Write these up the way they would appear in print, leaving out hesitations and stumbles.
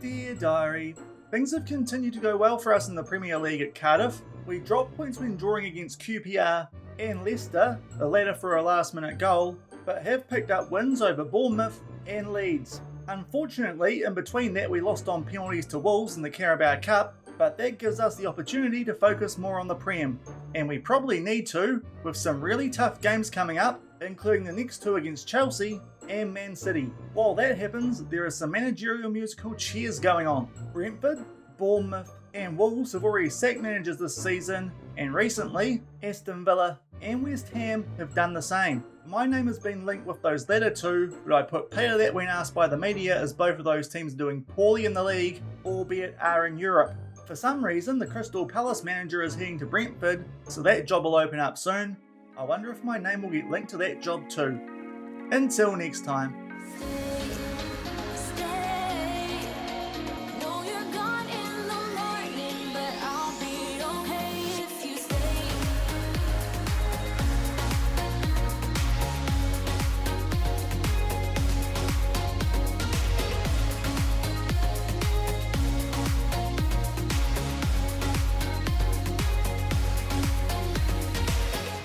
Dear Diary, things have continued to go well for us in the Premier League at Cardiff. We dropped points when drawing against QPR and Leicester, the latter for a last-minute goal, but have picked up wins over Bournemouth and Leeds. Unfortunately, in between that we lost on penalties to Wolves in the Carabao Cup, but that gives us the opportunity to focus more on the Prem. And we probably need to, with some really tough games coming up, including the next two against Chelsea and Man City. While that happens, there is some managerial musical chairs going on. Brentford, Bournemouth and Wolves have already sacked managers this season, and recently, Aston Villa and West Ham have done the same. My name has been linked with those latter two, but I put pay to that when asked by the media, as both of those teams are doing poorly in the league, albeit are in Europe. For some reason, the Crystal Palace manager is heading to Brentford, so that job will open up soon. I wonder if my name will get linked to that job too. Until next time.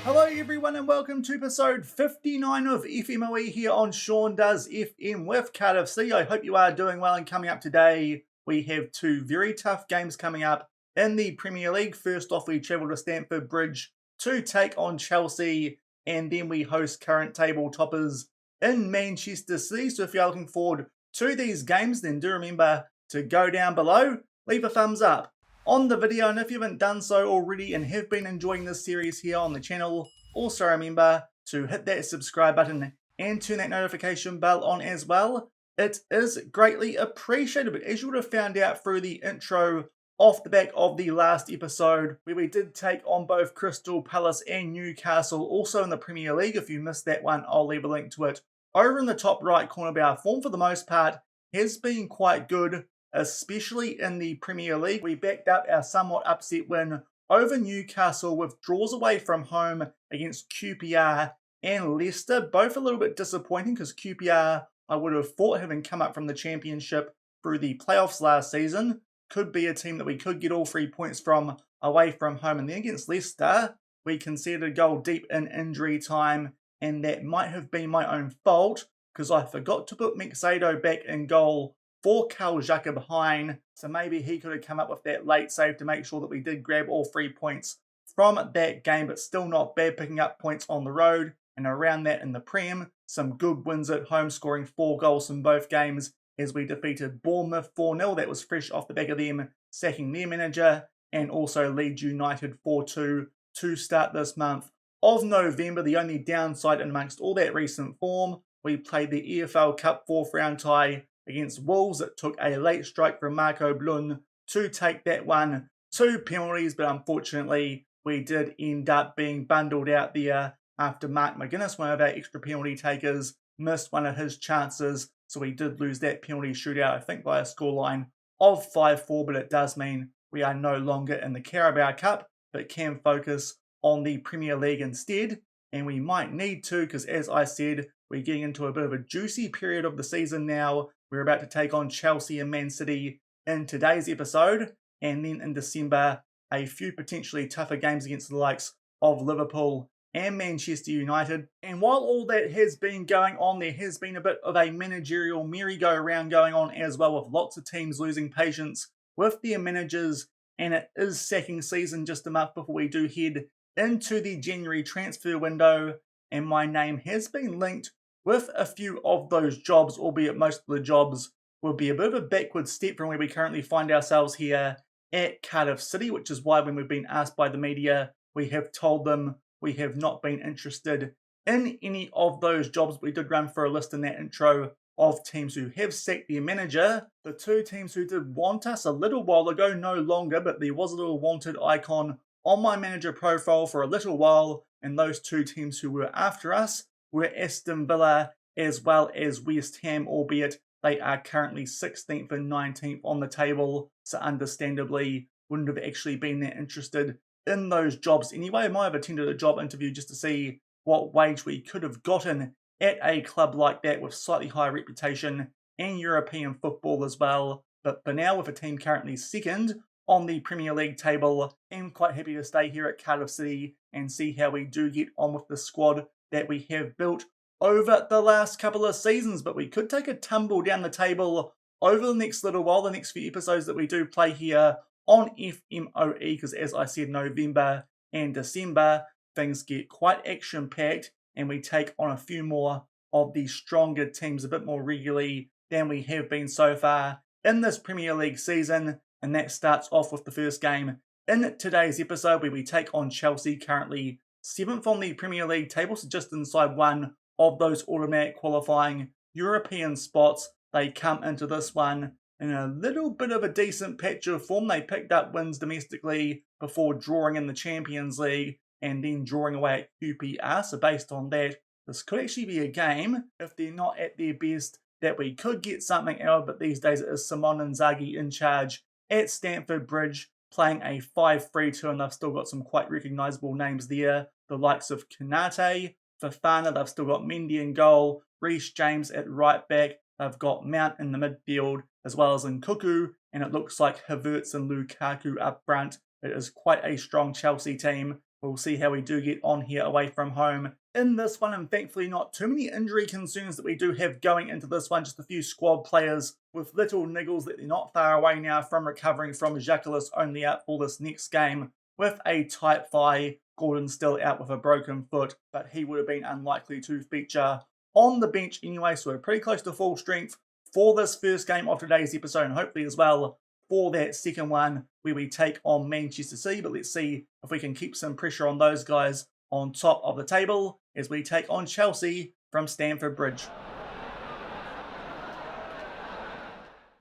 Hello everyone and welcome to episode 59 of FMOE here on Shaun Does FM with Cardiff City. I hope you are doing well, and coming up today we have two very tough games coming up in the Premier League. First off, we travel to Stamford Bridge to take on Chelsea, and then we host current table toppers in Manchester City. So if you're looking forward to these games, then do remember to go down below, leave a thumbs up on the video, and if you haven't done so already and have been enjoying this series here on the channel, also remember to hit that subscribe button and turn that notification bell on as well. It is greatly appreciated. But as you would have found out through the intro off the back of the last episode, where we did take on both Crystal Palace and Newcastle, also in the Premier League, if you missed that one, I'll leave a link to it over in the top right corner. But our form for the most part has been quite good, especially in the Premier League. We backed up our somewhat upset win over Newcastle with draws away from home against QPR and Leicester. Both a little bit disappointing because QPR, I would have thought, having come up from the Championship through the playoffs last season, could be a team that we could get all 3 points from away from home. And then against Leicester, we conceded a goal deep in injury time, and that might have been my own fault because I forgot to put Mixado back in goal for Carl Xhaka behind, so maybe he could have come up with that late save to make sure that we did grab all 3 points from that game. But still not bad, picking up points on the road and around that in the Prem. Some good wins at home, scoring 4 goals in both games as we defeated Bournemouth 4-0. That was fresh off the back of them sacking their manager, and also Leeds United 4-2 to start this month of November. The only downside amongst all that recent form, we played the EFL Cup 4th round tie against Wolves. It took a late strike from Marco Blun to take that one to penalties, but unfortunately we did end up being bundled out there after Mark McGuinness, one of our extra penalty takers, missed one of his chances, so we did lose that penalty shootout, I think by a scoreline of 5-4, but it does mean we are no longer in the Carabao Cup, but can focus on the Premier League instead, and we might need to, because as I said, we're getting into a bit of a juicy period of the season now. We're about to take on Chelsea and Man City in today's episode, and then in December, a few potentially tougher games against the likes of Liverpool and Manchester United. And while all that has been going on, there has been a bit of a managerial merry-go-round going on as well, with lots of teams losing patience with their managers, and it is sacking season just a month before we do head into the January transfer window, and my name has been linked with a few of those jobs, albeit most of the jobs will be a bit of a backward step from where we currently find ourselves here at Cardiff City, which is why when we've been asked by the media, we have told them we have not been interested in any of those jobs. We did run for a list in that intro of teams who have sacked their manager. The two teams who did want us a little while ago, no longer, but there was a little wanted icon on my manager profile for a little while, and those two teams who were after us were Aston Villa as well as West Ham, albeit they are currently 16th and 19th on the table, so understandably wouldn't have actually been that interested in those jobs anyway. I might have attended a job interview just to see what wage we could have gotten at a club like that with slightly higher reputation and European football as well. But for now, with a team currently second on the Premier League table, I'm quite happy to stay here at Cardiff City and see how we do get on with the squad that we have built over the last couple of seasons. But we could take a tumble down the table over the next little while, the next few episodes that we do play here on FMOE, because as I said, November and December, things get quite action-packed and we take on a few more of the stronger teams a bit more regularly than we have been so far in this Premier League season. And that starts off with the first game in today's episode, where we take on Chelsea, currently 7th on the Premier League table, so just inside one of those automatic qualifying European spots. They come into this one in a little bit of a decent patch of form. They picked up wins domestically before drawing in the Champions League and then drawing away at QPR. So based on that, this could actually be a game, if they're not at their best, that we could get something out of. But these days it is Simone Inzaghi in charge at Stamford Bridge, playing a 5-3-2, and they've still got some quite recognisable names there. The likes of Kanate, Fofana, they've still got Mendy in goal, Reece James at right back, they've got Mount in the midfield, as well as Nkuku, and it looks like Havertz and Lukaku up front. It is quite a strong Chelsea team. We'll see how we do get on here away from home in this one, and thankfully not too many injury concerns that we do have going into this one. Just a few squad players with little niggles that they're not far away now from recovering from. Jacques only out for this next game with a tight thigh. Gordon still out with a broken foot, but he would have been unlikely to feature on the bench anyway, so we're pretty close to full strength for this first game of today's episode, and hopefully as well for that second one where we take on Manchester City. But let's see if we can keep some pressure on those guys on top of the table as we take on Chelsea from Stamford Bridge.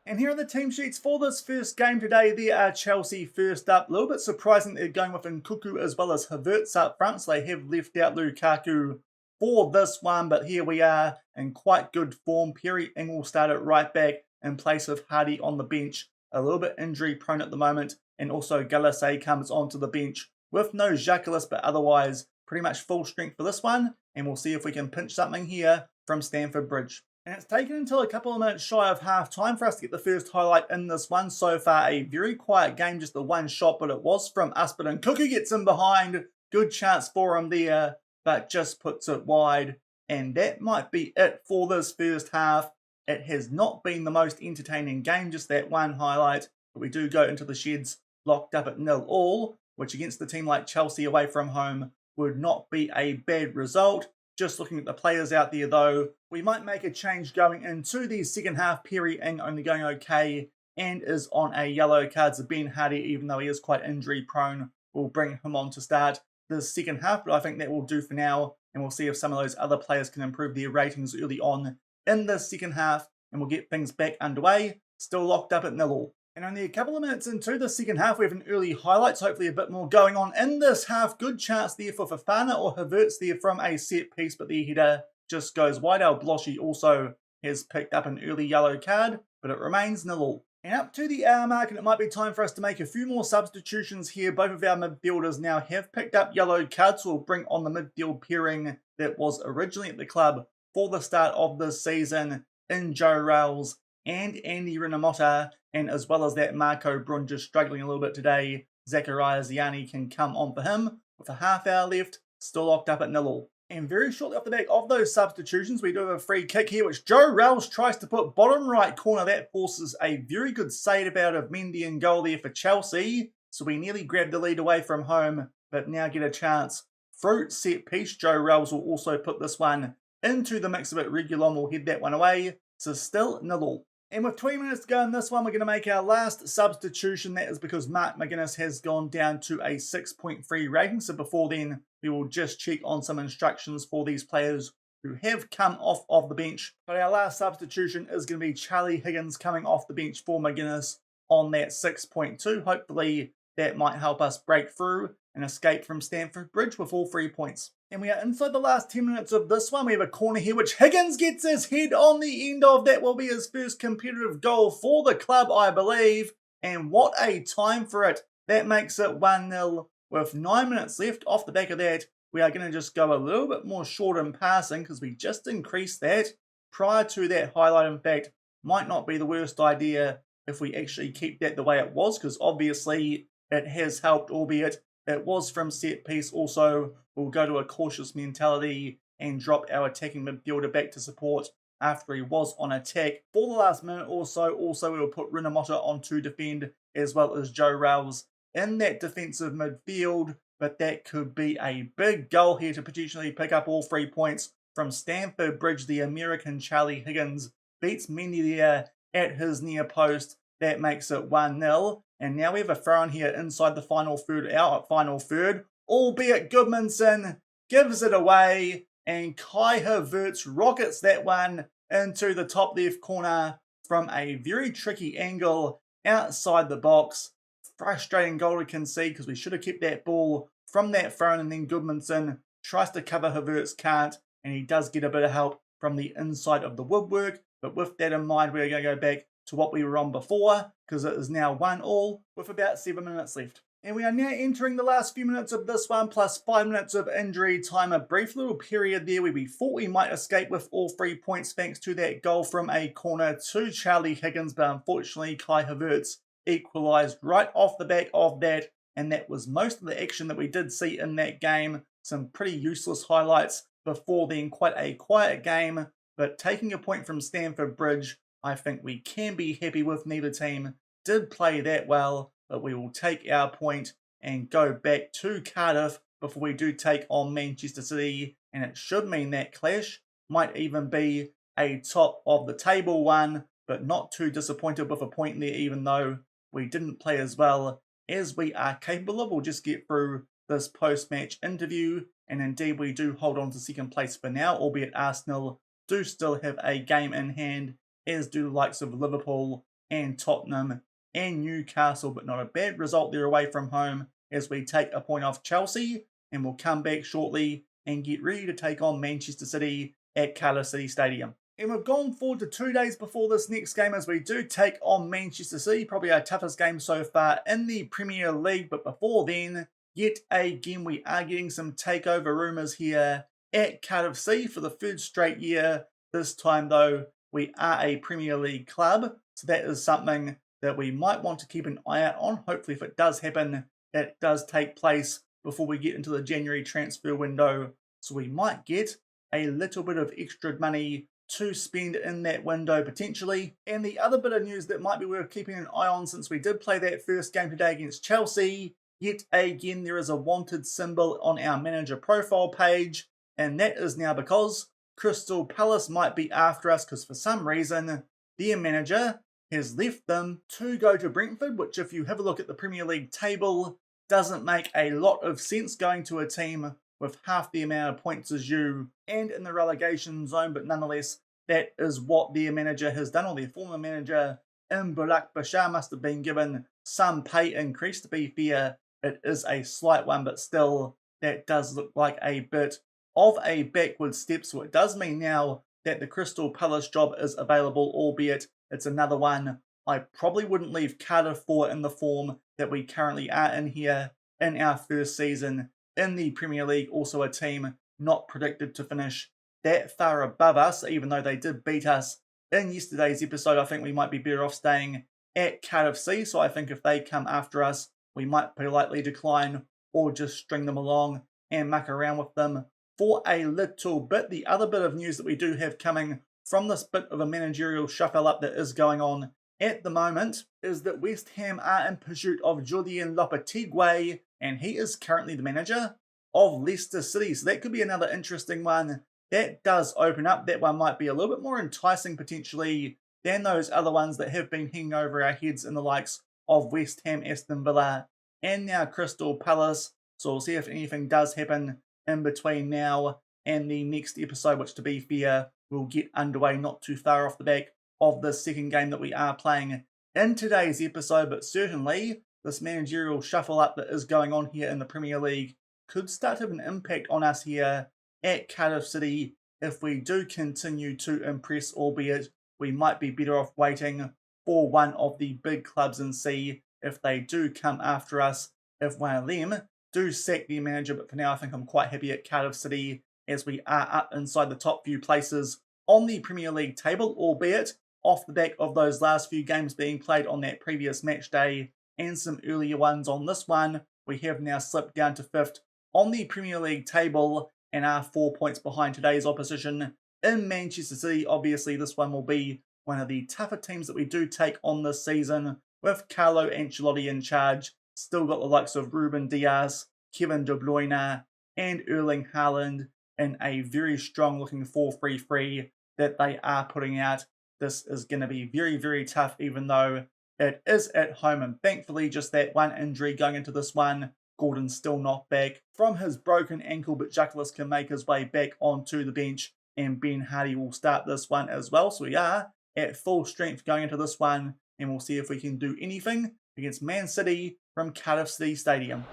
And here are the team sheets for this first game today. There are Chelsea first up. A little bit surprising they're going with Nkuku as well as Havertz up front, so they have left out Lukaku for this one. But here we are in quite good form. Perry Ingolstadt at right back in place of Hardy on the bench. A little bit injury prone at the moment, and also Galasay comes onto the bench with no Jacques, but otherwise pretty much full strength for this one, and we'll see if we can pinch something here from Stamford Bridge. And it's taken until a couple of minutes shy of half time for us to get the first highlight in this one. So far a very quiet game, just the one shot, but it was from us. But Nkuku gets in behind, good chance for him there, but just puts it wide. And that might be it for this first half. It has not been the most entertaining game, just that one highlight. But we do go into the sheds locked up at 0-0, which against a team like Chelsea away from home would not be a bad result. Just looking at the players out there though, we might make a change going into the second half. Perry Ing only going okay and is on a yellow card. So Ben Hardy, even though he is quite injury prone, will bring him on to start the second half. But I think that will do for now, and we'll see if some of those other players can improve their ratings early on in the second half, and we'll get things back underway. Still locked up at 0-0. And only a couple of minutes into the second half, we have an early highlights, hopefully a bit more going on in this half. Good chance there for Fofana or Havertz there from a set piece, but the header just goes wide. Our Bloshi also has picked up an early yellow card, but it remains 0-0. And up to the hour mark, and it might be time for us to make a few more substitutions here. Both of our midfielders now have picked up yellow cards, so we'll bring on the midfield pairing that was originally at the club for the start of this season in Joe Rowles and Andy Rinamotta, and as well as that, Marco Brun just struggling a little bit today. Zakaria Ziani can come on for him with a half hour left, still locked up at 0-0. And very shortly off the back of those substitutions, we do have a free kick here, which Joe Rowles tries to put bottom right corner. That forces a very good save out of Mendy in goal there for Chelsea. So we nearly grabbed the lead away from home, but now get a chance through set piece. Joe Rowles will also put this one into the mix of it. Reguilon will head that one away. So still 0-0. And with 20 minutes to go in this one, we're going to make our last substitution. That is because Mark McGuinness has gone down to a 6.3 rating. So before then, we will just check on some instructions for these players who have come off of the bench. But our last substitution is going to be Charlie Higgins coming off the bench for McGuinness on that 6.2. Hopefully that might help us break through and escape from Stamford Bridge with all 3 points. And we are inside the last 10 minutes of this one. We have a corner here, which Higgins gets his head on the end of. That will be his first competitive goal for the club, I believe. And what a time for it. That makes it 1-0 with 9 minutes left. Off the back of that, we are going to just go a little bit more short in passing because we just increased that prior to that highlight. In fact, might not be the worst idea if we actually keep that the way it was, because obviously it has helped, albeit it was from set piece. Also, we'll go to a cautious mentality and drop our attacking midfielder back to support after he was on attack for the last minute or so. Also, we will put Rinomota on to defend, as well as Joe Ralls in that defensive midfield. But that could be a big goal here to potentially pick up all 3 points from Stamford Bridge. The American Charlie Higgins beats Mendy there at his near post. That makes it 1-0. And now we have a throw in here inside the final third, our final third, albeit Goodmanson gives it away, and Kai Havertz rockets that one into the top left corner from a very tricky angle outside the box. Frustrating goal to concede, because we should have kept that ball from that throw, and then Goodmanson tries to cover, Havertz can't, and he does get a bit of help from the inside of the woodwork. But with that in mind, we're going to go back to what we were on before, because it is now 1-1 with about 7 minutes left. And we are now entering the last few minutes of this one, plus 5 minutes of injury time. A brief little period there where we thought we might escape with all 3 points thanks to that goal from a corner to Charlie Higgins, but unfortunately Kai Havertz equalised right off the back of that, and that was most of the action that we did see in that game. Some pretty useless highlights before then, quite a quiet game, but taking a point from Stamford Bridge, I think we can be happy with. Neither team did play that well, but we will take our point and go back to Cardiff before we do take on Manchester City, and it should mean that clash might even be a top of the table one, but not too disappointed with a point there, even though we didn't play as well as we are capable of. We'll just get through this post-match interview, and indeed we do hold on to second place for now, albeit Arsenal do still have a game in hand, as do the likes of Liverpool and Tottenham and Newcastle, but not a bad result there away from home as we take a point off Chelsea, and we'll come back shortly and get ready to take on Manchester City at Cardiff City Stadium. And we've gone forward to 2 days before this next game as we do take on Manchester City, probably our toughest game so far in the Premier League. But before then, yet again, we are getting some takeover rumours here at Cardiff City for the 3rd straight year. This time, though, we are a Premier League club, so that is something that we might want to keep an eye out on. Hopefully, if it does happen, it does take place before we get into the January transfer window, so we might get a little bit of extra money to spend in that window potentially. And the other bit of news that might be worth keeping an eye on, since we did play that first game today against Chelsea, yet again there is a wanted symbol on our manager profile page, and that is now because Crystal Palace might be after us, because for some reason their manager has left them to go to Brentford, which if you have a look at the Premier League table, doesn't make a lot of sense, going to a team with half the amount of points as you and in the relegation zone. But nonetheless, that is what their manager has done, or their former manager Burak Bashar must have been given some pay increase. To be fair, it is a slight one, but still that does look like a bit of a backward step. So it does mean now that the Crystal Palace job is available, albeit it's another one I probably wouldn't leave Cardiff for in the form that we currently are in here in our first season in the Premier League. Also a team not predicted to finish that far above us, even though they did beat us in yesterday's episode. I think we might be better off staying at Cardiff City. So I think if they come after us, we might politely decline or just string them along and muck around with them for a little bit. The other bit of news that we do have coming from this bit of a managerial shuffle up that is going on at the moment is that West Ham are in pursuit of Julian Lopetegui, and he is currently the manager of Leicester City. So that could be another interesting one. That does open up. That one might be a little bit more enticing potentially than those other ones that have been hanging over our heads in the likes of West Ham, Aston Villa, and now Crystal Palace. So we'll see if anything does happen in between now and the next episode, which, to be fair, will get underway not too far off the back of the second game that we are playing in today's episode. But certainly this managerial shuffle up that is going on here in the Premier League could start to have an impact on us here at Cardiff City if we do continue to impress, albeit we might be better off waiting for one of the big clubs and see if they do come after us, if one of them do sack their manager. But for now, I think I'm quite happy at Cardiff City as we are up inside the top few places on the Premier League table, albeit off the back of those last few games being played on that previous match day and some earlier ones on this one. We have now slipped down to 5th on the Premier League table and are 4 points behind today's opposition in Manchester City. Obviously, this one will be one of the tougher teams that we do take on this season, with Carlo Ancelotti in charge. Still got the likes of Ruben Dias, Kevin De Bruyne, and Erling Haaland in a very strong looking 4-3-3 that they are putting out. This is going to be very, very tough, even though it is at home, and thankfully just that one injury going into this one. Gordon's still not back from his broken ankle, but Jacques can make his way back onto the bench, and Ben Hardy will start this one as well. So we are at full strength going into this one, and we'll see if we can do anything against Man City from Cardiff City Stadium.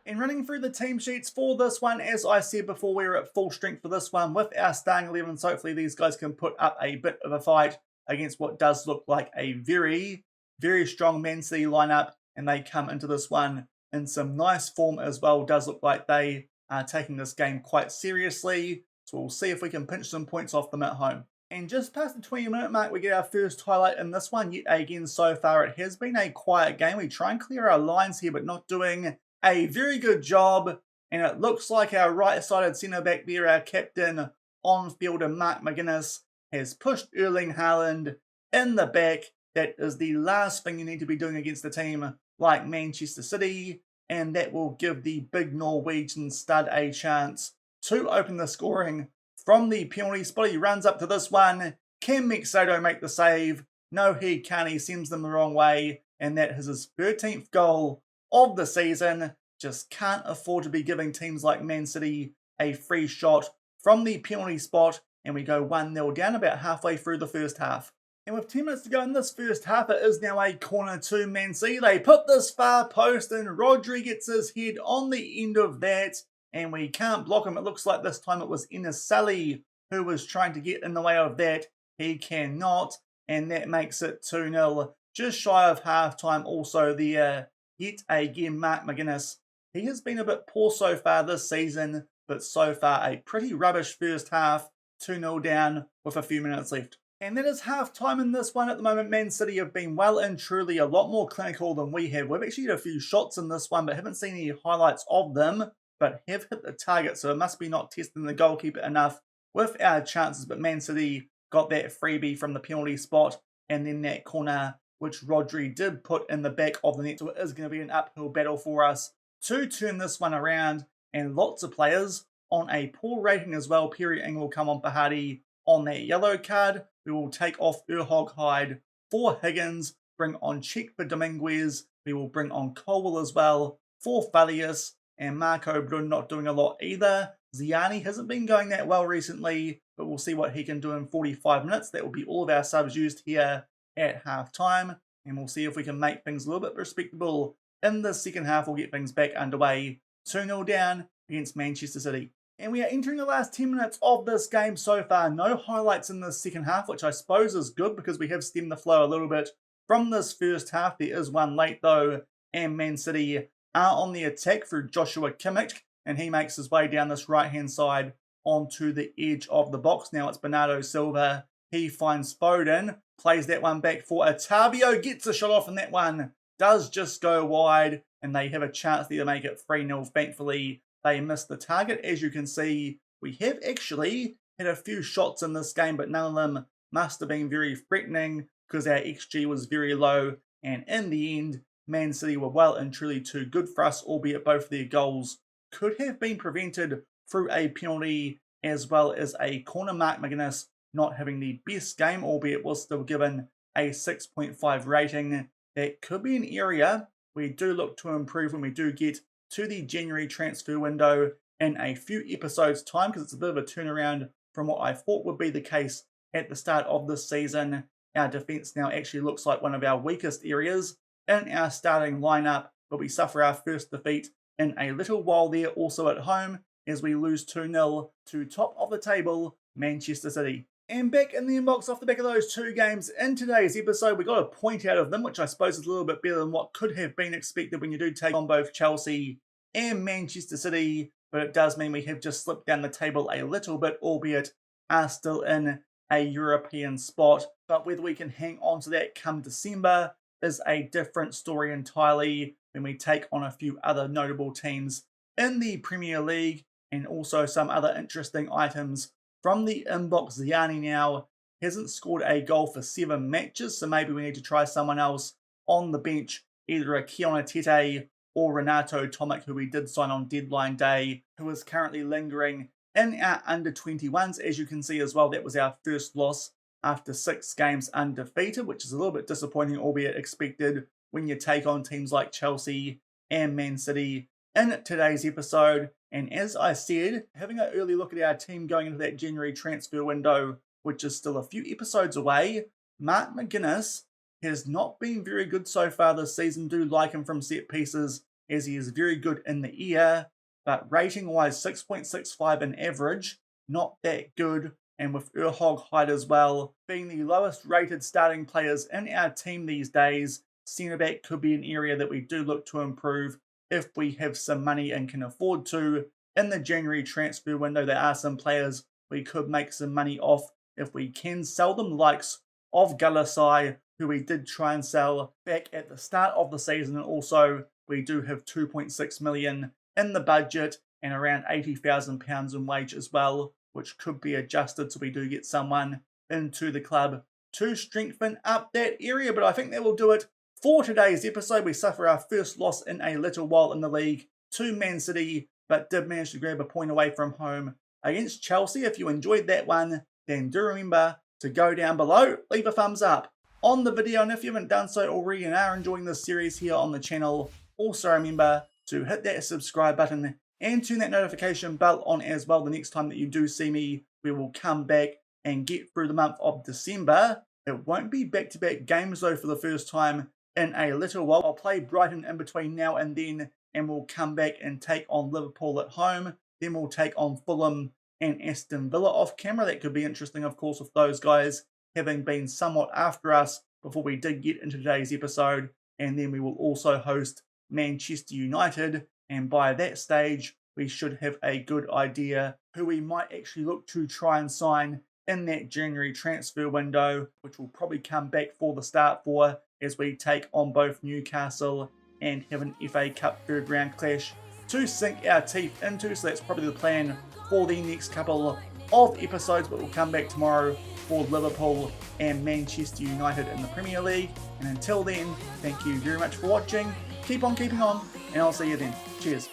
And running through the team sheets for this one, as I said before, we're at full strength for this one with our starting 11. So hopefully these guys can put up a bit of a fight against what does look like a very, very strong Man City lineup. And they come into this one in some nice form as well. Does look like they are taking this game quite seriously. So we'll see if we can pinch some points off them at home. And just past the 20-minute mark, we get our first highlight in this one. Yet again, so far, it has been a quiet game. We try and clear our lines here, but not doing a very good job. And it looks like our right-sided centre-back there, our captain on-fielder Mark McGuinness, has pushed Erling Haaland in the back. That is the last thing you need to be doing against a team like Manchester City. And that will give the big Norwegian stud a chance to open the scoring from the penalty spot. He runs up to this one. Can Mixodo make the save? No, he can't. He sends them the wrong way. And that is his 13th goal of the season. Just can't afford to be giving teams like Man City a free shot from the penalty spot. And we go 1-0 down about halfway through the first half. And with 10 minutes to go in this first half, it is now a corner to Man City. They put this far post and Rodri gets his head on the end of that. And we can't block him. It looks like this time it was Sully who was trying to get in the way of that. He cannot. And that makes it 2-0. Just shy of half-time also there. Yet again, Mark McGuinness. He has been a bit poor so far this season, but so far a pretty rubbish first half. 2-0 down with a few minutes left. And that is half-time in this one at the moment. Man City have been well and truly a lot more clinical than we have. We've actually had a few shots in this one, but haven't seen any highlights of them, but have hit the target, so it must be not testing the goalkeeper enough with our chances. But Man City got that freebie from the penalty spot, and then that corner, which Rodri did put in the back of the net. So it is going to be an uphill battle for us to turn this one around, and lots of players on a poor rating as well. Perry Ing will come on for Hardy on that yellow card. We will take off Erhog Hyde for Higgins, bring on Czech for Dominguez. We will bring on Colwell as well for Falius, and Marco Brun not doing a lot either. Ziani hasn't been going that well recently, but we'll see what he can do in 45 minutes. That will be all of our subs used here at half-time, and we'll see if we can make things a little bit respectable in the second half. We'll get things back underway. 2-0 down against Manchester City. And we are entering the last 10 minutes of this game so far. No highlights in the second half, which I suppose is good because we have stemmed the flow a little bit from this first half. There is one late though, and Man City are on the attack through Joshua Kimmich, and he makes his way down this right-hand side onto the edge of the box. Now it's Bernardo Silva. He finds Foden, plays that one back for Otavio, gets a shot off, and that one does just go wide, and they have a chance there to make it 3-0. Thankfully, they missed the target. As you can see, we have actually had a few shots in this game, but none of them must have been very threatening because our XG was very low. And in the end, Man City were well and truly too good for us, albeit both of their goals could have been prevented through a penalty as well as a corner. Mark McGuinness not having the best game, albeit was still given a 6.5 rating. That could be an area we do look to improve when we do get to the January transfer window in a few episodes' time, because it's a bit of a turnaround from what I thought would be the case at the start of this season. Our defence now actually looks like one of our weakest areas in our starting lineup, but we suffer our first defeat in a little while there, also at home, as we lose 2-0 to top of the table, Manchester City. And back in the inbox off the back of those two games in today's episode, we got a point out of them, which I suppose is a little bit better than what could have been expected when you do take on both Chelsea and Manchester City, but it does mean we have just slipped down the table a little bit, albeit are still in a European spot. But whether we can hang on to that come December is a different story entirely when we take on a few other notable teams in the Premier League, and also some other interesting items from the inbox. Ziani now hasn't scored a goal for 7 matches, so maybe we need to try someone else on the bench, either a Keon Atete or Renato Tomic, who we did sign on deadline day, who is currently lingering in our under-21s. As you can see as well, that was our first loss after 6 games undefeated, which is a little bit disappointing, albeit expected when you take on teams like Chelsea and Man City in today's episode. And as I said, having an early look at our team going into that January transfer window, which is still a few episodes away, Mark McGuinness has not been very good so far this season. Do like him from set pieces, as he is very good in the air, but rating-wise 6.65 in average, not that good. And with Erhog Hyde as well being the lowest rated starting players in our team these days, centre-back could be an area that we do look to improve if we have some money and can afford to. In the January transfer window, there are some players we could make some money off if we can sell them, likes of Galasai, who we did try and sell back at the start of the season. And also, we do have 2.6 million in the budget and around £80,000 in wage as well, which could be adjusted so we do get someone into the club to strengthen up that area. But I think that will do it for today's episode. We suffer our first loss in a little while in the league to Man City, but did manage to grab a point away from home against Chelsea. If you enjoyed that one, then do remember to go down below, leave a thumbs up on the video, and if you haven't done so already and are enjoying this series here on the channel, also remember to hit that subscribe button and turn that notification bell on as well. The next time that you do see me, we will come back and get through the month of December. It won't be back-to-back games though for the first time in a little while. I'll play Brighton in between now and then, and we'll come back and take on Liverpool at home. Then we'll take on Fulham and Aston Villa off camera. That could be interesting, of course, with those guys having been somewhat after us before we did get into today's episode. And then we will also host Manchester United, and by that stage we should have a good idea who we might actually look to try and sign in that January transfer window, which will probably come back for the start for as we take on both Newcastle and have an FA Cup third round clash to sink our teeth into. So that's probably the plan for the next couple of episodes, but we'll come back tomorrow for Liverpool and Manchester United in the Premier League. And until then, thank you very much for watching. Keep on keeping on, and I'll see you then. Cheers.